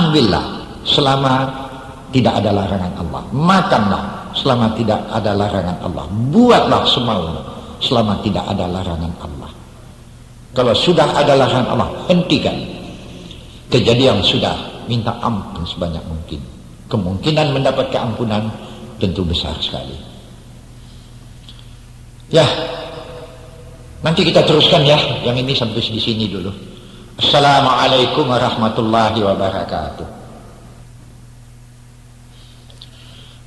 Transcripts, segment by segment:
ambillah selama tidak ada larangan Allah, makanlah selama tidak ada larangan Allah, buatlah semaumu selama tidak ada larangan Allah. Kalau sudah ada larangan Allah, hentikan. Kejadian sudah, minta ampun sebanyak mungkin. Kemungkinan mendapat keampunan tentu besar sekali. Ya, nanti kita teruskan ya, yang ini sampai di sini dulu. Assalamualaikum warahmatullahi wabarakatuh.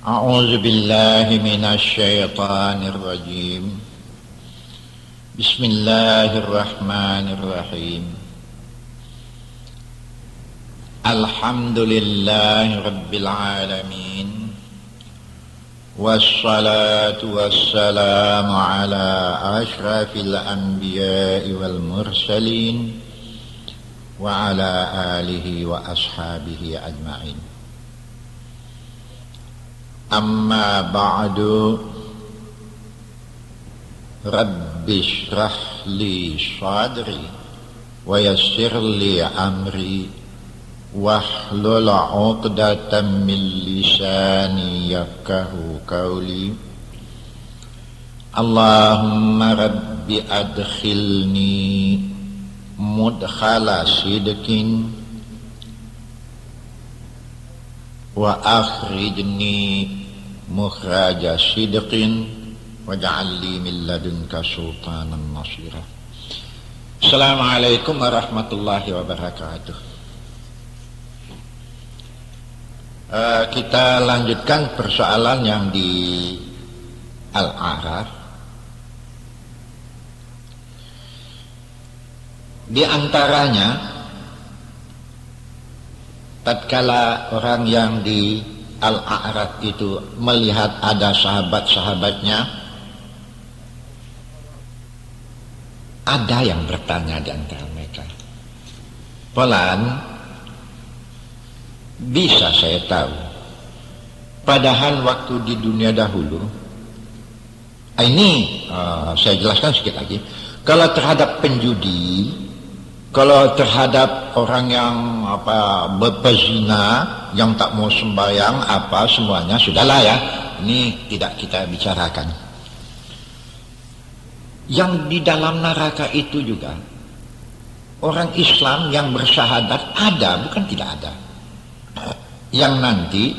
A'udzu billahi minasy syaithanir rajim. Bismillahirrahmanirrahim. Alhamdulillahi rabbil alamin. Wassalatu wassalamu ala asyrafil anbiya'i wal mursalin wa ala alihi wa ashabihi ajma'in. Amma ba'du. Rabbi shrah li sadri wa yassir li amri wahlul 'uqdatam min lisani yafqahu qawli. Allahumma rabbi adkhilni mudkhala sidqin wa akhrijni mukhraja sidqin waj'al li min ladunka sultanan nasira. Assalamualaikum warahmatullahi wabarakatuh. Kita lanjutkan persoalan yang di Al-A'raf. Di antaranya, tatkala orang yang di Al-A'raf itu melihat ada sahabat-sahabatnya, ada yang bertanya di antara mereka, "Fulan, bisa saya tahu, padahal waktu di dunia dahulu," ini saya jelaskan sedikit lagi, kalau terhadap penjudi, kalau terhadap orang yang berpezina, yang tak mau sembahyang semuanya sudahlah ya, ini tidak kita bicarakan. Yang di dalam neraka itu juga orang Islam yang bersyahadat ada, bukan tidak ada. Yang nanti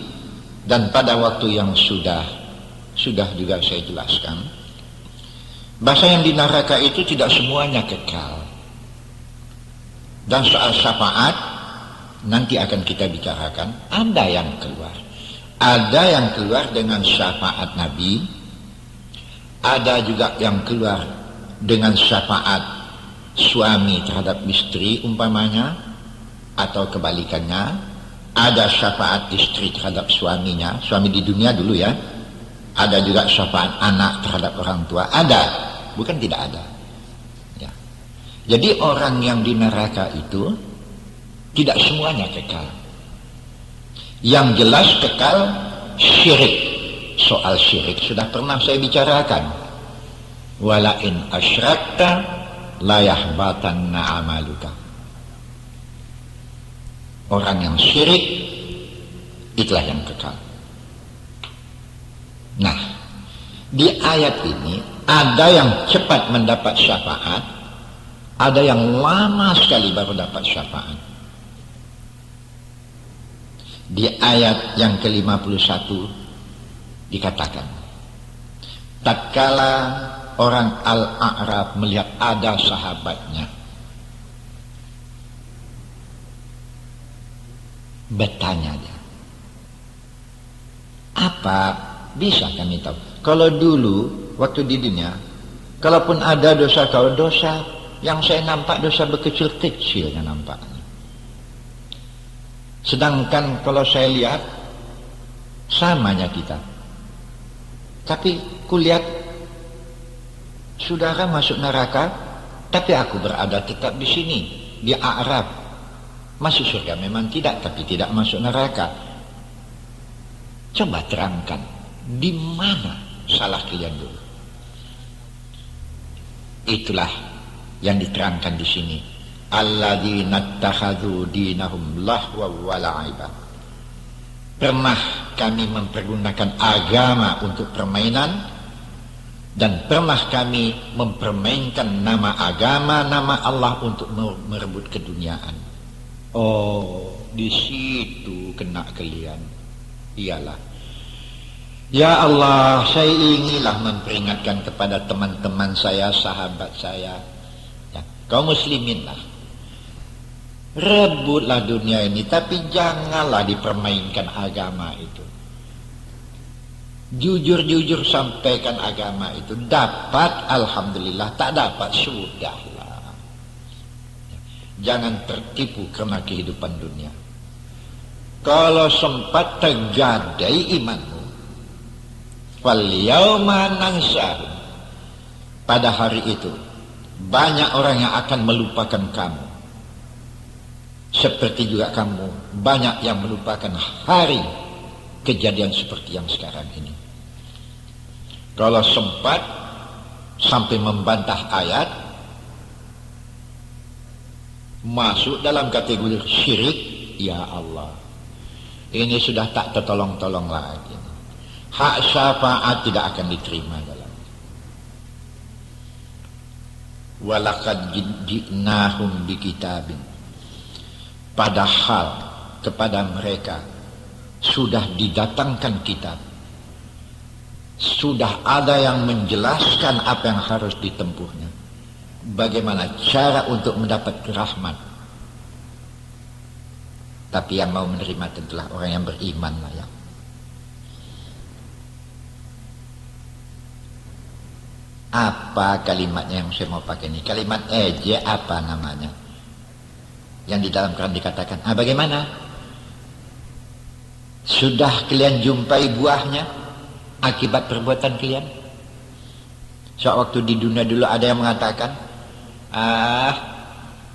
dan pada waktu yang sudah juga saya jelaskan, bahasa yang di neraka itu tidak semuanya kekal. Dan soal syafaat nanti akan kita bicarakan. Ada yang keluar, ada yang keluar dengan syafaat Nabi, ada juga yang keluar dengan syafaat suami terhadap istri umpamanya, atau kebalikannya, ada syafaat istri terhadap suaminya, suami di dunia dulu ya, ada juga syafaat anak terhadap orang tua, ada, bukan tidak ada ya. Jadi orang yang di neraka itu tidak semuanya kekal. Yang jelas kekal syirik. Soal syirik sudah pernah saya bicarakan. Wala in asyrakta la yahbatanna amaluka. Orang yang syirik itulah yang kekal. Nah, di ayat ini ada yang cepat mendapat syafaat, ada yang lama sekali baru dapat syafaat. Di ayat yang ke-51 dikatakan, tatkala orang Al-A'raf melihat ada sahabatnya, bertanya dia, apa bisa kami tahu? Kalau dulu waktu di dunia, kalaupun ada dosa, kalau dosa yang saya nampak dosa berkecil-kecil yang nampaknya. Sedangkan kalau saya lihat samanya kita. Tapi kulihat saudara masuk neraka, tapi aku berada tetap di sini, di A'raf. Masuk surga memang tidak, tapi tidak masuk neraka. Coba terangkan, di mana salah kalian dulu? Itulah yang diterangkan di sini. alladzina ittakhadhu dinahum lahwa wa la'iba. Pernah kami mempergunakan agama untuk permainan, dan pernah kami mempermainkan nama agama, nama Allah untuk merebut keduniaan. Oh, di situ kena kalian. Iyalah. Ya Allah, saya inginlah memperingatkan kepada teman-teman saya, sahabat saya, ya, kaum muslimin lah, rebutlah dunia ini, tapi janganlah dipermainkan agama itu. Jujur-jujur sampaikan agama itu. Dapat, alhamdulillah. Tak dapat, sudahlah. Jangan tertipu karena kehidupan dunia. Kalau sempat tergadai imanmu, fal yauma nansahum, pada hari itu banyak orang yang akan melupakan kamu, seperti juga kamu banyak yang melupakan hari kejadian seperti yang sekarang ini. Kalau sempat sampai membantah ayat, masuk dalam kategori syirik, ya Allah, ini sudah tak tertolong-tolong lagi. Hak syafaat tidak akan diterima dalam. Walaqad ji'nahum bikitabin, padahal kepada mereka sudah didatangkan kitab, sudah ada yang menjelaskan apa yang harus ditempuhnya, bagaimana cara untuk mendapat rahmat. Tapi yang mau menerima tentulah orang yang beriman lah ya. Apa kalimatnya yang saya mau pakai ini? Kalimat ejek apa namanya? Yang di dalam Quran dikatakan, bagaimana? Sudah kalian jumpai buahnya akibat perbuatan kalian? Waktu di dunia dulu ada yang mengatakan,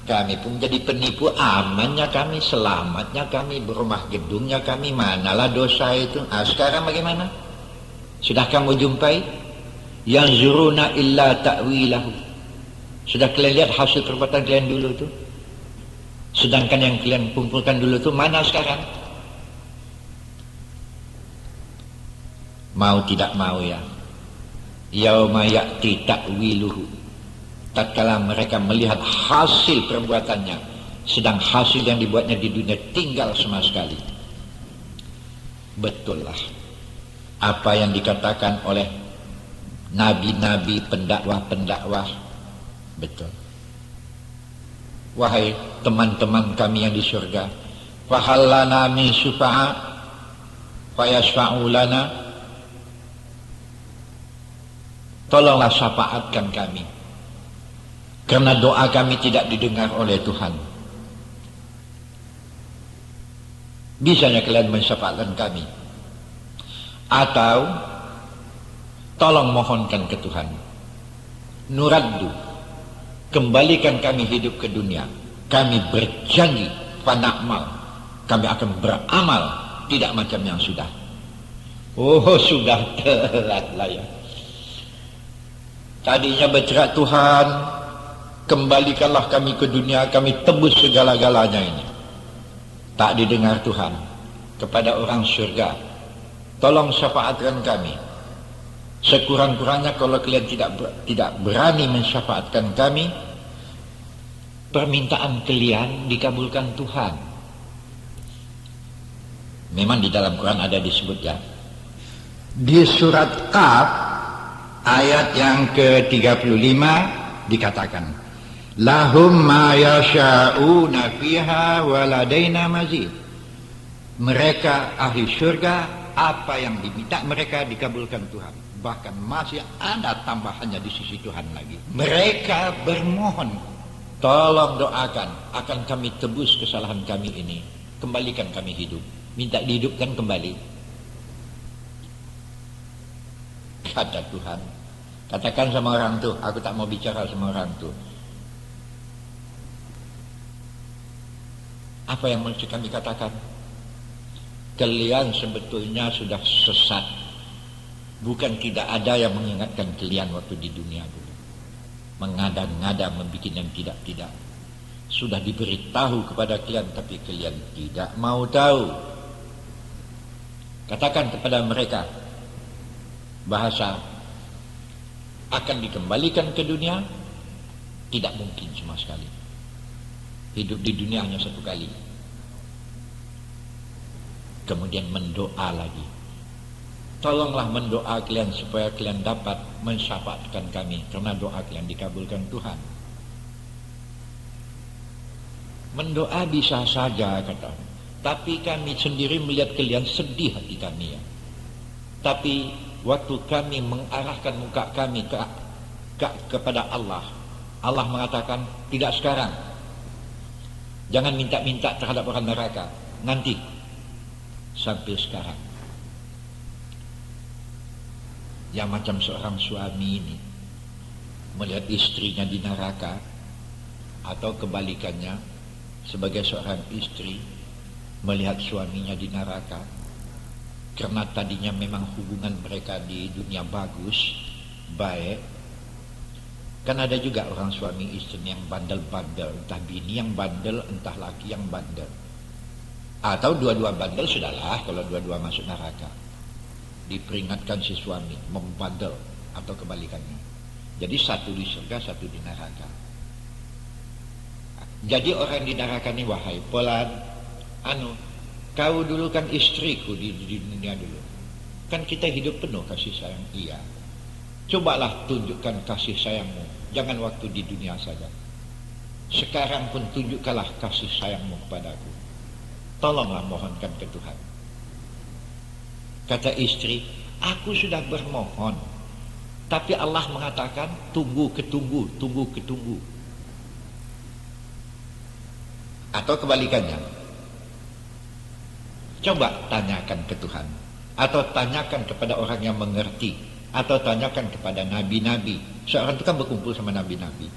kami pun jadi penipu, amannya kami, selamatnya kami, berumah gedungnya kami, manalah dosa itu. Sekarang bagaimana? Sudah kamu jumpai? Yang zuruna illa ta'wilahu, sudah kalian lihat hasil perbuatan kalian dulu itu? Sedangkan yang kalian kumpulkan dulu itu mana sekarang? Mau tidak mau ya, yauma ya'ti ta'wiluhu, tatkala mereka melihat hasil perbuatannya, sedang hasil yang dibuatnya di dunia tinggal sama sekali. Betul lah apa yang dikatakan oleh nabi-nabi, pendakwah-pendakwah, betul. Wahai teman-teman kami yang di surga, fahallana min syufa'a fayashfa'u lana, tolonglah syafaatkan kami, karena doa kami tidak didengar oleh Tuhan. Bisanya kalian mensyafaatkan kami, atau tolong mohonkan ke Tuhan, nuraddu, kembalikan kami hidup ke dunia, kami berjanji panakmal, kami akan beramal tidak macam yang sudah. Oh, sudah telat lah ya. Tadinya bercerak, Tuhan kembalikanlah kami ke dunia, kami tebus segala-galanya ini. Tak didengar Tuhan. Kepada orang surga, tolong syafaatkan kami. Sekurang-kurangnya kalau kalian tidak berani mensyafaatkan kami, permintaan kalian dikabulkan Tuhan. Memang di dalam Quran ada disebut ya. Di surat Qaf ayat yang ke-35 dikatakan, lahum ma yasha'una fiha wa ladaina mazid. Mereka ahli surga, apa yang diminta mereka dikabulkan Tuhan. Bahkan masih ada tambahannya di sisi Tuhan lagi. Mereka bermohon, tolong doakan, akan kami tebus kesalahan kami ini, kembalikan kami hidup. Minta dihidupkan kembali. Kata Tuhan, katakan sama orang tuh, aku tak mau bicara sama orang tuh. Apa yang mesti kami katakan? Kalian sebetulnya sudah sesat. Bukan tidak ada yang mengingatkan kalian waktu di dunia dulu. Mengada-ngada, membuat yang tidak-tidak. Sudah diberitahu kepada kalian, tapi kalian tidak mau tahu. Katakan kepada mereka, bahasa akan dikembalikan ke dunia, tidak mungkin sama sekali. Hidup di dunia hanya satu kali. Kemudian mendoa lagi, tolonglah mendoa kalian supaya kalian dapat mensyafaatkan kami, karena doa kalian dikabulkan Tuhan. Mendoa bisa saja, kata, tapi kami sendiri melihat kalian sedih hati kami ya. Tapi waktu kami mengarahkan muka kami kepada Allah, Allah mengatakan, tidak sekarang. Jangan minta-minta terhadap orang neraka, nanti. Sampai sekarang. Yang macam seorang suami ini melihat istrinya di neraka, atau kebalikannya, sebagai seorang istri melihat suaminya di neraka, karena tadinya memang hubungan mereka di dunia bagus, baik. Kan ada juga orang suami istri yang bandel-bandel, entah bini yang bandel, entah laki yang bandel, atau dua-dua bandel, sudahlah kalau dua-dua masuk neraka. Diperingatkan si suami membandel, atau kebalikannya. Jadi satu di surga, satu di neraka. Jadi orang di neraka ini, wahai Polan, kau dulu kan istriku di dunia dulu. Kan kita hidup penuh kasih sayang. Iya. Cobalah tunjukkan kasih sayangmu. Jangan waktu di dunia saja. Sekarang pun tunjukkanlah kasih sayangmu kepadaku. Tolonglah mohonkan ke Tuhan. Kata istri, aku sudah bermohon, tapi Allah mengatakan tunggu ketunggu, tunggu ketunggu. Atau kebalikannya, coba tanyakan ke Tuhan, atau tanyakan kepada orang yang mengerti, atau tanyakan kepada nabi-nabi. Seorang itu kan berkumpul sama nabi-nabi.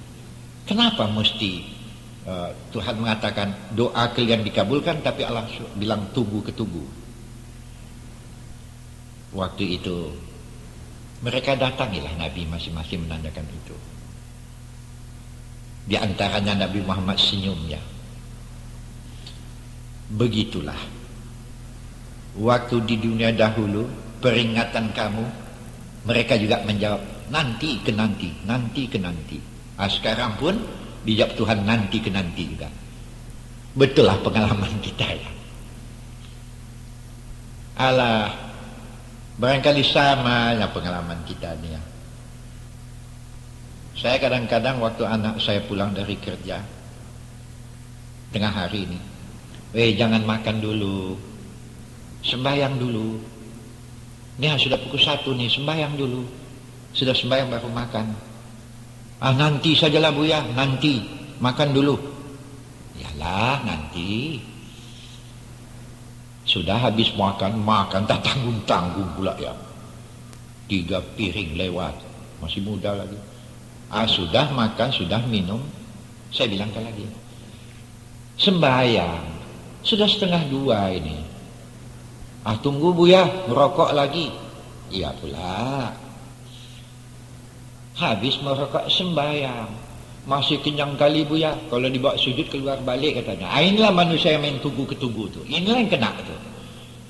Kenapa mesti Tuhan mengatakan doa kalian dikabulkan, tapi Allah bilang tunggu ketunggu? Waktu itu mereka datangilah nabi masing-masing menandakan itu. Di antaranya Nabi Muhammad senyumnya. Begitulah waktu di dunia dahulu peringatan kamu, mereka juga menjawab nanti ke nanti, nanti ke nanti. Sekarang pun dijawab Tuhan nanti ke nanti juga. Betul lah pengalaman kita ya. Alah, barangkali sama ya pengalaman kita nih ya. Saya kadang-kadang waktu anak saya pulang dari kerja tengah hari ini, jangan makan dulu, sembahyang dulu. Ini sudah pukul 1 nih, sembahyang dulu. Sudah sembahyang baru makan. Nanti sajalah Buya, nanti makan dulu. Yalah nanti. Sudah habis makan tak tanggung-tanggung pula ya. 3 piring lewat, masih muda lagi. Sudah makan, sudah minum, saya bilangkan lagi. Sembahyang, sudah 1:30 ini. Tunggu Buya, merokok lagi. Iya pula. Habis merokok sembahyang, masih kenyang kali Buya. Kalau dibawa sujud keluar balik katanya. Inilah manusia yang main tunggu ketunggu tu. Inilah yang kena tu.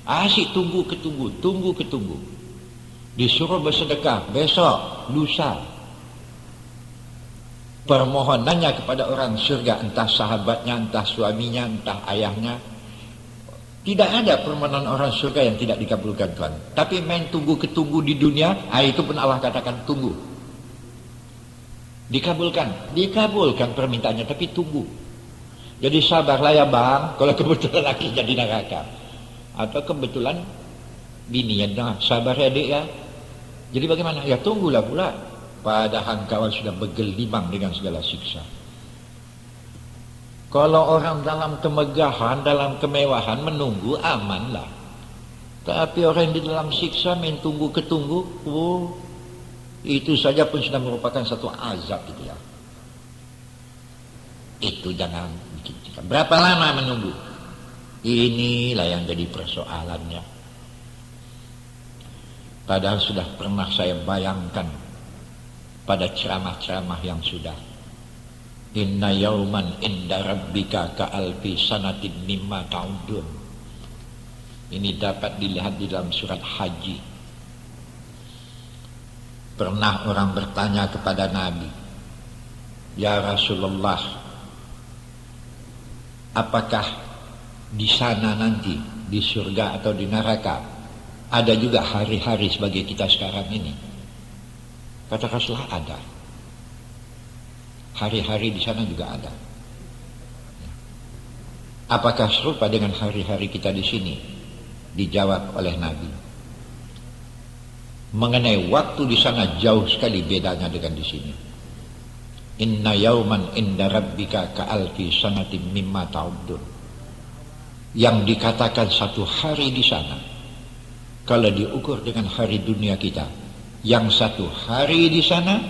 Asyik tunggu ketunggu, tunggu ketunggu. Disuruh bersedekah besok, lusa. Permohonannya kepada orang surga, entah sahabatnya, entah suaminya, entah ayahnya. Tidak ada permohonan orang surga yang tidak dikabulkan Tuhan. Tapi main tunggu ketunggu di dunia, itu pun Allah katakan tunggu. Dikabulkan permintaannya, tapi tunggu. Jadi sabarlah ya bang, kalau kebetulan laki jadi neraka, atau kebetulan bini ya, sabar ya dek ya. Jadi bagaimana? Ya tunggulah pula. Padahal kawan sudah bergelimang dengan segala siksa. Kalau orang dalam kemegahan, dalam kemewahan menunggu, amanlah. Tapi orang di dalam siksa main tunggu ketunggu, itu saja pun sudah merupakan satu azab gitu ya. Itu jangan bikin kita. Berapa lama menunggu? Inilah yang jadi persoalannya. Padahal sudah pernah saya bayangkan pada ceramah-ceramah yang sudah. Inna yauman inda rabbika ka'alfi sanatin mimma ta'udun. Ini dapat dilihat di dalam surat Haji. Pernah orang bertanya kepada Nabi, ya Rasulullah, apakah di sana nanti, di surga atau di neraka, ada juga hari-hari sebagai kita sekarang ini? Kata Rasulullah, ada. Hari-hari di sana juga ada. Apakah serupa dengan hari-hari kita di sini? Dijawab oleh Nabi. Mengenai waktu di sana jauh sekali bedanya dengan di sini. Inna yauman inda rabbika ka'alfi sanatin mimma ta'udun. Yang dikatakan satu hari di sana, kalau diukur dengan hari dunia kita, yang satu hari di sana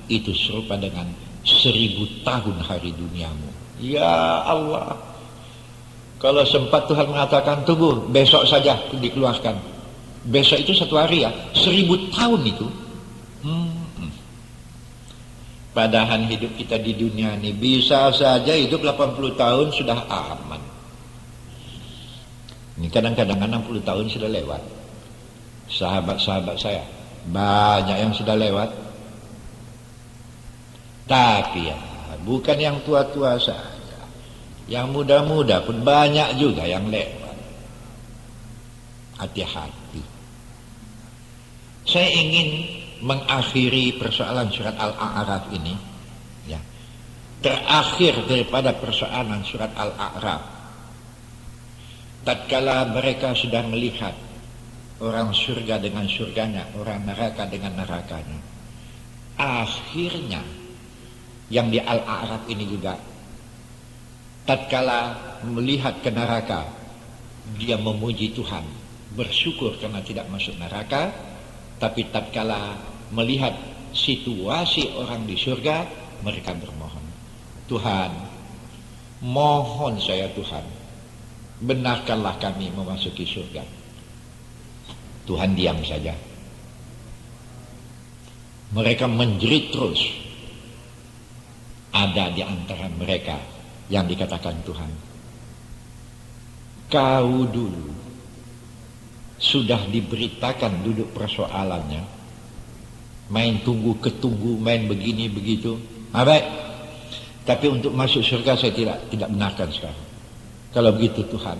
itu serupa dengan 1000 tahun hari duniamu. Ya Allah, kalau sempat Tuhan mengatakan tunggu besok saja dikeluarkan, besok itu satu hari ya, 1000 tahun itu. Padahal hidup kita di dunia ini bisa saja hidup 80 tahun sudah aman. Ini kadang-kadang 60 tahun sudah lewat. Sahabat-sahabat saya banyak yang sudah lewat. Tapi ya, bukan yang tua-tua saja, yang muda-muda pun banyak juga yang lewat. Hati-hati. Saya ingin mengakhiri persoalan surat Al-A'raf ini, ya. Terakhir daripada persoalan surat Al-A'raf, tatkala mereka sudah melihat orang surga dengan surganya, orang neraka dengan nerakanya, akhirnya yang di Al-A'raf ini juga, tatkala melihat ke neraka, dia memuji Tuhan, bersyukur karena tidak masuk neraka. Tapi tatkala melihat situasi orang di surga, mereka bermohon, Tuhan, mohon saya Tuhan, benarkanlah kami memasuki surga. Tuhan diam saja. Mereka menjerit terus. Ada di antara mereka yang dikatakan Tuhan, kau dulu sudah diberitakan duduk persoalannya, main tunggu ketunggu, main begini begitu. Baik, tapi untuk masuk surga saya tidak benarkan sekarang. Kalau begitu Tuhan,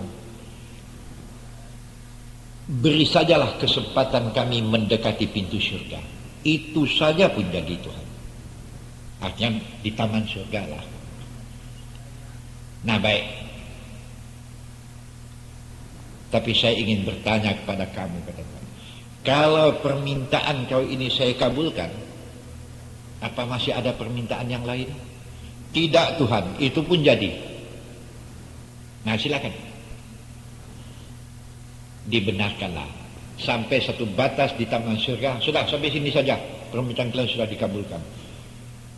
beri sajalah kesempatan kami mendekati pintu surga. Itu saja pun jadi Tuhan. Artinya di taman surga lah. Nah baik, tapi saya ingin bertanya kepada kamu, kata Tuhan, kalau permintaan kau ini saya kabulkan, apa masih ada permintaan yang lain? Tidak Tuhan, itu pun jadi. Nah silakan, dibenarkanlah sampai satu batas di taman surga. Sudah sampai sini saja, permintaan kalian sudah dikabulkan.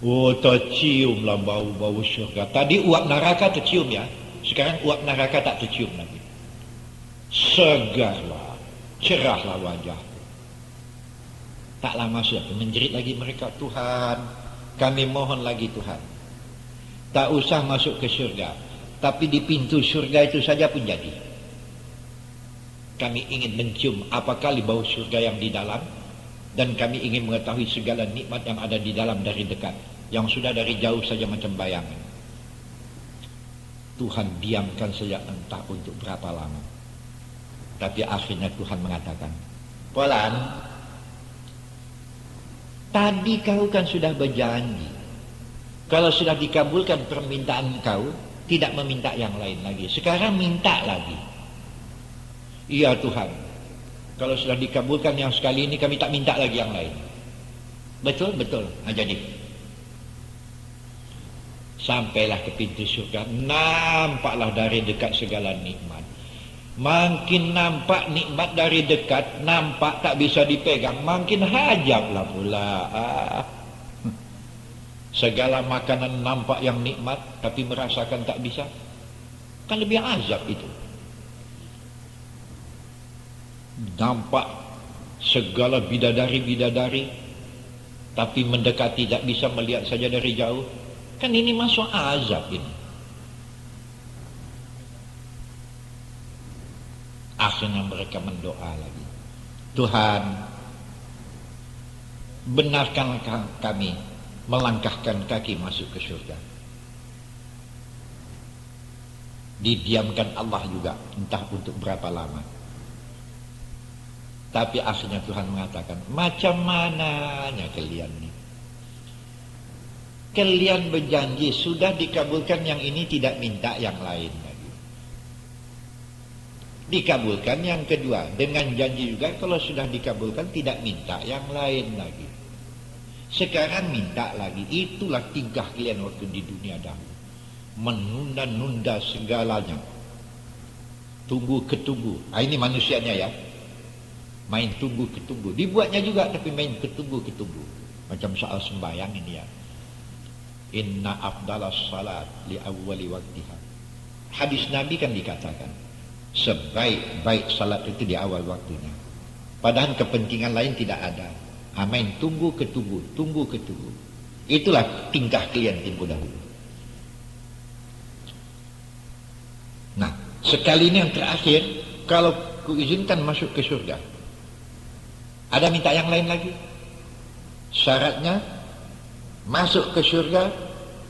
Oh, terciumlah bau-bau surga. Tadi uap neraka tercium ya, sekarang uap neraka tak tercium lagi. Segarlah, cerahlah wajah. Tak lama sudah menjerit lagi mereka, Tuhan, kami mohon lagi Tuhan, tak usah masuk ke surga, tapi di pintu surga itu saja pun jadi. Kami ingin mencium apa kali bau surga yang di dalam, dan kami ingin mengetahui segala nikmat yang ada di dalam dari dekat, yang sudah dari jauh saja macam bayangan. Tuhan diamkan saja entah untuk berapa lama. Tapi akhirnya Tuhan mengatakan, Polan, tadi kau kan sudah berjanji, kalau sudah dikabulkan permintaan kau, tidak meminta yang lain lagi. Sekarang minta lagi. Iya Tuhan, kalau sudah dikabulkan yang sekali ini, kami tak minta lagi yang lain. Betul, betul. Nah jadi, sampailah ke pintu surga, nampaklah dari dekat segala nikmat. Makin nampak nikmat dari dekat, nampak tak bisa dipegang, makin hajablah pula. Segala makanan nampak yang nikmat, tapi merasakan tak bisa, kan lebih azab itu. Nampak segala bidadari-bidadari, tapi mendekati tak bisa, melihat saja dari jauh, Kan ini masuk azab ini. Akhirnya mereka mendoa lagi. Tuhan, benarkan kami melangkahkan kaki masuk ke surga. Didiamkan Allah juga, entah untuk berapa lama. Tapi akhirnya Tuhan mengatakan, macam mananya kalian nih? Kalian berjanji sudah dikabulkan yang ini, tidak minta yang lain lagi. Dikabulkan yang kedua, dengan janji juga kalau sudah dikabulkan tidak minta yang lain lagi. Sekarang minta lagi. Itulah tingkah kalian waktu di dunia dahulu. Menunda-nunda segalanya. Tunggu ketunggu. Ini manusianya ya. Main tunggu ketunggu. Dibuatnya juga tapi main ketunggu ketunggu. Macam soal sembahyang ini ya. Inna afdalas salat li awwali waktiha. Hadis Nabi kan dikatakan sebaik-baik salat itu di awal waktunya. Padahal kepentingan lain tidak ada. Main tunggu ketunggu, tunggu ketunggu. Itulah tingkah kalian tempo dahulu. Nah, sekali ini yang terakhir, kalau kuizinkan masuk ke surga, ada minta yang lain lagi? Syaratnya masuk ke surga,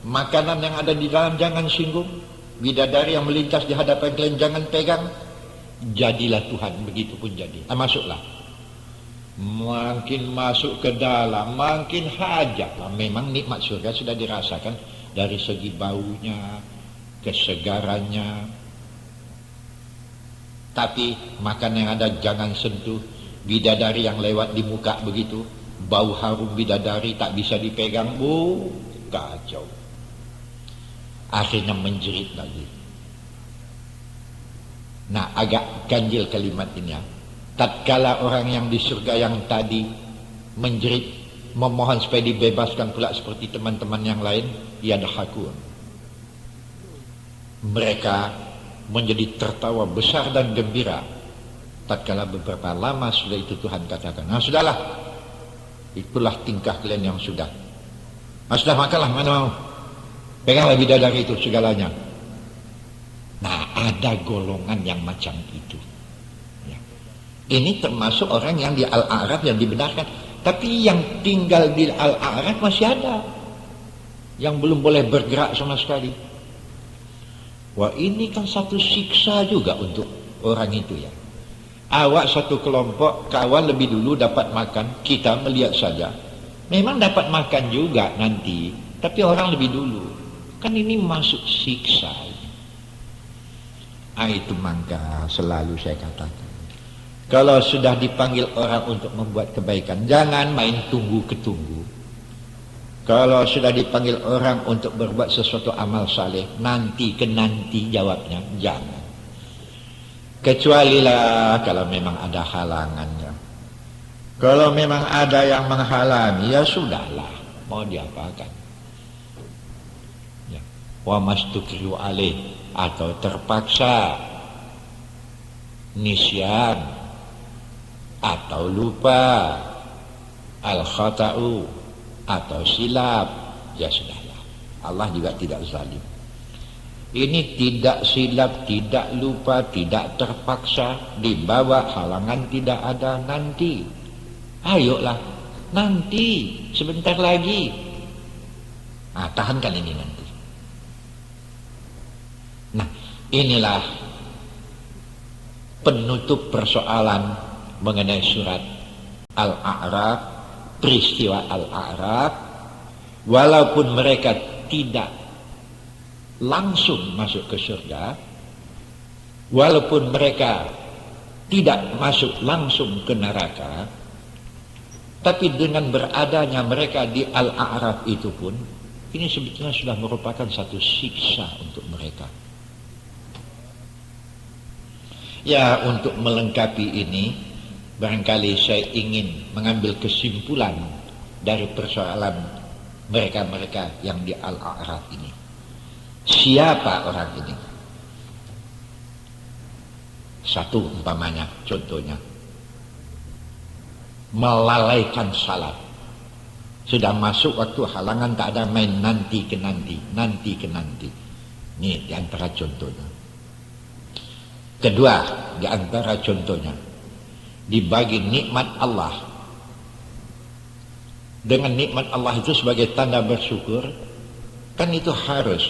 makanan yang ada di dalam jangan singgung, bidadari yang melintas di hadapan kalian jangan pegang. Jadilah Tuhan, begitu pun jadi. Masuklah. Makin masuk ke dalam, makin hajatlah. Memang nikmat surga sudah dirasakan dari segi baunya, kesegarannya. Tapi makan yang ada jangan sentuh. Bidadari yang lewat di muka begitu, bau harum bidadari tak bisa dipegang. Kacau. Akhirnya menjerit lagi. Nah, agak ganjil kalimat ini ya. Tatkala orang yang di surga yang tadi menjerit, memohon supaya dibebaskan pula seperti teman-teman yang lain, yadhakun. Mereka menjadi tertawa besar dan gembira. Tatkala beberapa lama sudah itu Tuhan katakan, nah sudahlah, itulah tingkah kalian yang sudah. Nah sudah makanlah, mana mau. Peganglah bidadari itu segalanya. Nah ada golongan yang macam itu. Ya. Ini termasuk orang yang di Al-A'raf yang dibenarkan. Tapi yang tinggal di Al-A'raf masih ada. Yang belum boleh bergerak sama sekali. Wah ini kan satu siksa juga untuk orang itu ya. Awak satu kelompok kawan lebih dulu dapat makan, kita melihat saja. Memang dapat makan juga nanti, tapi orang lebih dulu. Kan ini masuk siksa. Itu maka selalu saya katakan. Kalau sudah dipanggil orang untuk membuat kebaikan, jangan main tunggu ketunggu. Kalau sudah dipanggil orang untuk berbuat sesuatu amal saleh, nanti ke nanti jawabnya, jangan. Kecualilah kalau memang ada halangannya. Kalau memang ada yang menghalangi, ya sudahlah, mau diapakan. Ya. Wa mastukriu alaih, atau terpaksa, nisyan, atau lupa, al-khata'u, atau silap, ya sudahlah. Allah juga tidak zalim. Ini tidak silap, tidak lupa, tidak terpaksa, dibawa halangan tidak ada nanti. Ayolah, nanti, sebentar lagi. Nah, tahankan ini nanti. Nah, inilah penutup persoalan mengenai surat Al-A'raf, peristiwa Al-A'raf. Walaupun mereka tidak langsung masuk ke surga, walaupun mereka tidak masuk langsung ke neraka, tapi dengan beradanya mereka di Al-A'raf itu pun, ini sebetulnya sudah merupakan satu siksa untuk mereka. Ya, untuk melengkapi ini, barangkali saya ingin mengambil kesimpulan dari persoalan mereka-mereka yang di Al-A'raf ini. Siapa orang ini? Satu umpamanya, contohnya, melalaikan salat. Sudah masuk waktu halangan, tak ada main nanti ke nanti, nanti ke nanti. Ini di antara contohnya. Kedua, di antara contohnya, dibagi nikmat Allah. Dengan nikmat Allah itu sebagai tanda bersyukur, kan itu harus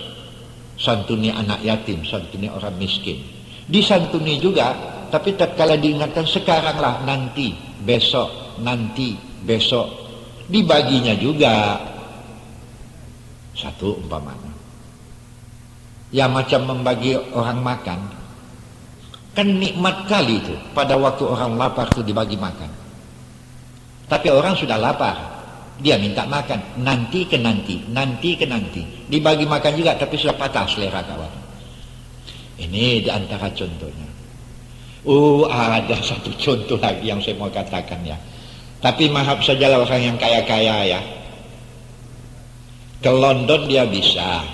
santuni anak yatim, santuni orang miskin. Disantuni juga, tapi tatkala diingatkan sekaranglah, nanti, besok, nanti, besok. Dibaginya juga. Satu umpamanya. Ya macam membagi orang makan. Kan nikmat kali itu. Pada waktu orang lapar itu dibagi makan. Tapi orang sudah lapar. Dia minta makan. Nanti ke nanti. Nanti ke nanti. Dibagi makan juga tapi sudah patah selera kawan. Ini di antara contohnya. Ada satu contoh lagi yang saya mau katakan ya. Tapi maaf sajalah orang yang kaya-kaya ya. Ke London dia bisa.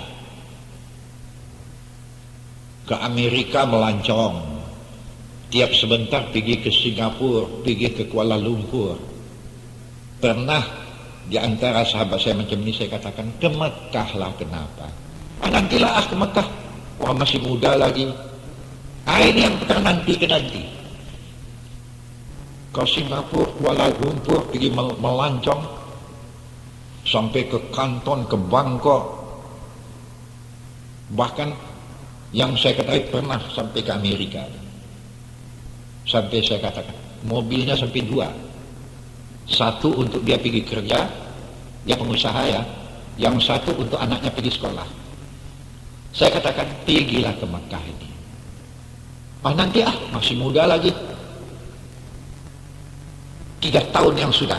Ke Amerika melancong. Tiap sebentar pergi ke Singapura, pergi ke Kuala Lumpur. Pernah di antara sahabat saya macam ini saya katakan, ke Mekah lah kenapa? Nantilah ke Mekah. Orang masih muda lagi. Ini yang nanti ke nanti. Ke Singapura, Kuala Lumpur, pergi melancong. Sampai ke Kanton, ke Bangkok. Bahkan yang saya ketahui pernah sampai ke Amerika. Sampai saya katakan, mobilnya sampai 2. Satu untuk dia pergi kerja, dia pengusaha ya. Yang satu untuk anaknya pergi sekolah. Saya katakan, pergilah ke Mekah ini. Nanti masih muda lagi. 3 tahun yang sudah.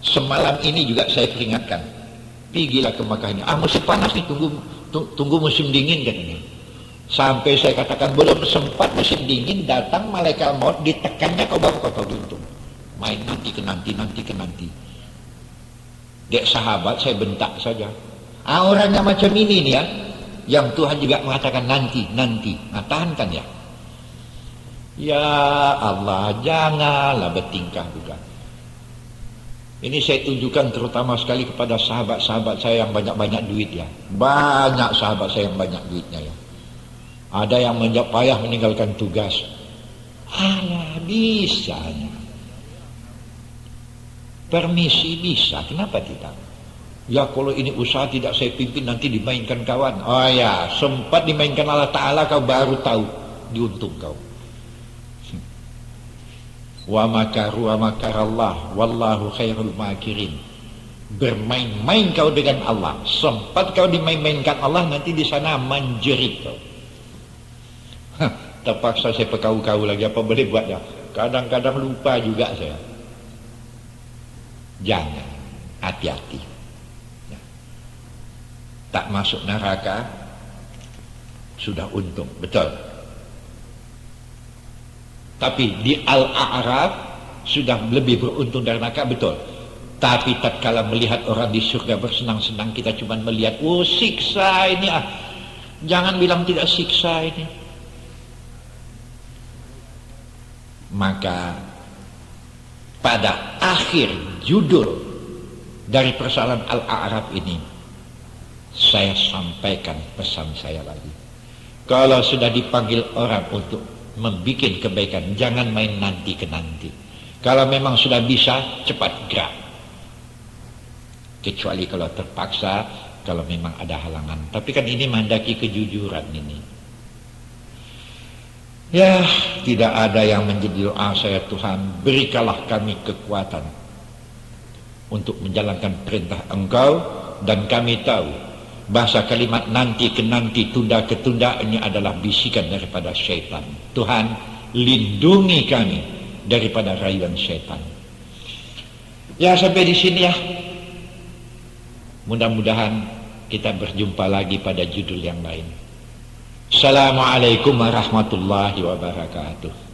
Semalam ini juga saya peringatkan, pergilah ke Mekah ini. Musim panas nih, tunggu musim dingin katanya. Sampai saya katakan belum sempat musim dingin, datang malaikat maut, ditekannya kau baru kau tahu diuntung. Main nanti ke nanti, nanti ke nanti. Dek sahabat saya bentak saja. Orangnya macam ini nih ya, yang Tuhan juga mengatakan nanti, nanti. Tahankan ya. Ya Allah, janganlah bertingkah juga. Ini saya tunjukkan terutama sekali kepada sahabat-sahabat saya yang banyak-banyak duit ya. Banyak sahabat saya yang banyak duitnya ya. Ada yang payah meninggalkan tugas. Bisanya. Permisi bisa, kenapa tidak? Ya kalau ini usaha tidak saya pimpin nanti dimainkan kawan. Sempat dimainkan Allah Ta'ala kau baru tahu diuntung kau. Wa makaru wa makarallah wallahu khairul makirin. Bermain-main kau dengan Allah, sempat kau dimain-mainkan Allah, nanti di sana menjerit kau. Terpaksa saya pekau-kau lagi, apa boleh buat ya. Kadang-kadang lupa juga saya. Jangan, hati-hati ya. Tak masuk neraka sudah untung, betul. Tapi di Al-A'raf sudah lebih beruntung dari neraka, betul. Tapi tatkala melihat orang di surga bersenang-senang, kita cuma melihat, siksa ini jangan bilang tidak siksa ini. Maka pada akhir judul dari persoalan Al-A'raf ini, saya sampaikan pesan saya lagi. Kalau sudah dipanggil orang untuk membuat kebaikan, jangan main nanti ke nanti. Kalau memang sudah bisa, cepat gerak. Kecuali kalau terpaksa, kalau memang ada halangan. Tapi kan ini menghendaki kejujuran ini. Ya, tidak ada yang menjadi doa saya, Tuhan berikanlah kami kekuatan untuk menjalankan perintah Engkau. Dan kami tahu bahasa kalimat nanti ke nanti, tunda ke tunda, ini adalah bisikan daripada syaitan. Tuhan lindungi kami daripada rayuan syaitan. Ya, sampai di sini ya. Mudah-mudahan kita berjumpa lagi pada judul yang lain. Assalamualaikum warahmatullahi wabarakatuh.